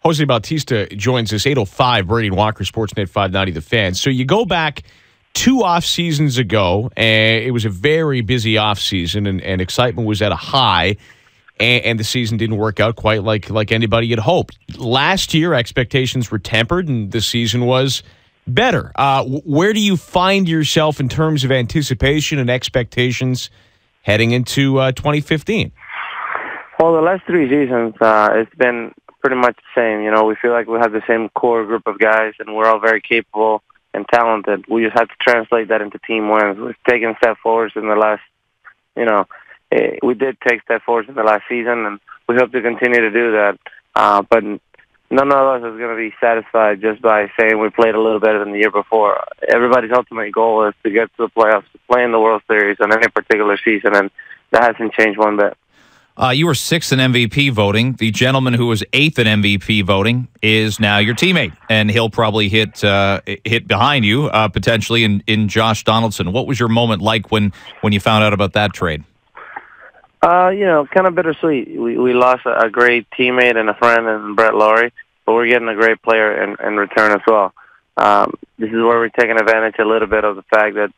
Jose Bautista joins us, 8:05, Brady and Walker, Sportsnet 590, The Fan. So you go back 2 off seasons ago, and it was a very busy off season, and excitement was at a high, and the season didn't work out quite like anybody had hoped. Last year, expectations were tempered, and the season was better. Where do you find yourself in terms of anticipation and expectations heading into 2015? Well, the last 3 seasons, it's been pretty much the same. You know, we feel like we have the same core group of guys, and we're all very capable and talented. We just have to translate that into team wins. We've taken step forwards in the last, we did take step forwards in the last season, and we hope to continue to do that. But none of us is going to be satisfied just by saying we played a little better than the year before. Everybody's ultimate goal is to get to the playoffs, to play in the World Series on any particular season, and that hasn't changed one bit. You were 6th in MVP voting. The gentleman who was 8th in MVP voting is now your teammate, and he'll probably hit behind you potentially in Josh Donaldson. What was your moment like when you found out about that trade? Kind of bittersweet. We lost a great teammate and a friend in Brett Lawrie, but we're getting a great player in return as well. This is where we're taking advantage a little bit of the fact that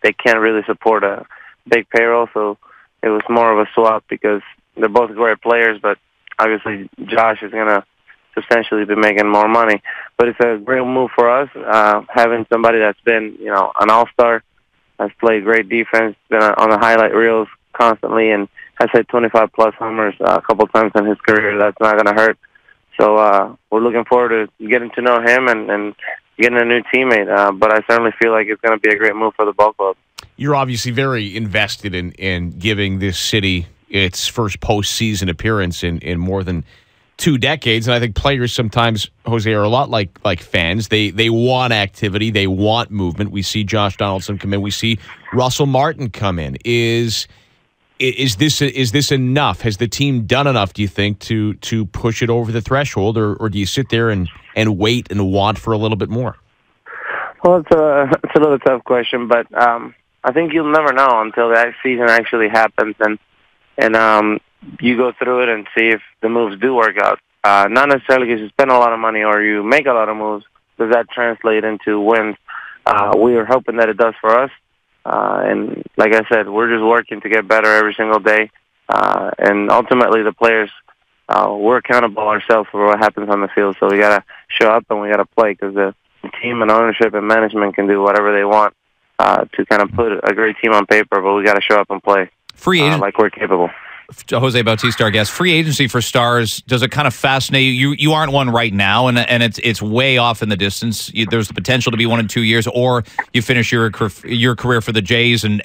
they can't really support a big payroll, so it was more of a swap because they're both great players, but obviously Josh is going to substantially be making more money. But it's a great move for us, having somebody that's been, an all-star, has played great defense, been on the highlight reels constantly, and has hit 25-plus homers a couple times in his career. That's not going to hurt. So we're looking forward to getting to know him and getting a new teammate. But I certainly feel like it's going to be a great move for the ball club. You're obviously very invested in giving this city its first postseason appearance in more than 2 decades. And I think players sometimes, Jose, are a lot like fans. They want activity. They want movement. We see Josh Donaldson come in. We see Russell Martin come in. Is this enough? Has the team done enough, do you think, to push it over the threshold? Or do you sit there and wait and want for a little bit more? Well, it's a little tough question, but I think you'll never know until that season actually happens and you go through it and see if the moves do work out. Not necessarily because you spend a lot of money or you make a lot of moves. Does that translate into wins? We are hoping that it does for us. And like I said, we're just working to get better every single day. And ultimately the players, we're accountable ourselves for what happens on the field. So we got to show up and we got to play because the team and ownership and management can do whatever they want to kind of put a great team on paper, but we got to show up and play free agent like we're capable. Jose Bautista, our guest. Free agency for stars, does it kind of fascinate you? You aren't one right now, and it's way off in the distance. There's the potential to be 1 in 2 years, or you finish your career for the Jays, and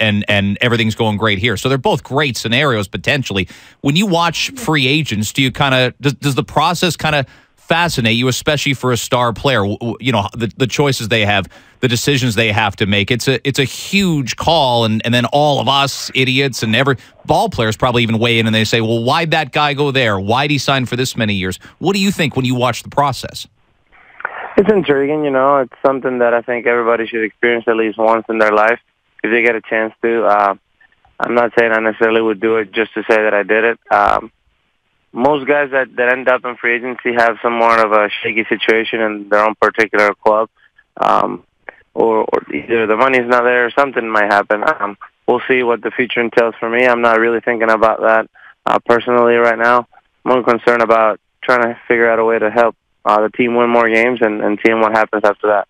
everything's going great here. So they're both great scenarios potentially. When you watch free agents, do you kind of does the process kind of fascinate you, especially for a star player? You know, the choices they have, the decisions they have to make. It's a huge call, and then all of us idiots and every ball players probably even weigh in and they say, well, why'd that guy go there? Why'd he sign for this many years? What do you think when you watch the process? It's intriguing, It's something that I think everybody should experience at least once in their life if they get a chance to. I'm not saying I necessarily would do it just to say that I did it. Most guys that end up in free agency have somewhat of a shaky situation in their own particular club, or either the money's not there or something might happen. We'll see what the future entails for me. I'm not really thinking about that personally right now. I'm more concerned about trying to figure out a way to help the team win more games and seeing what happens after that.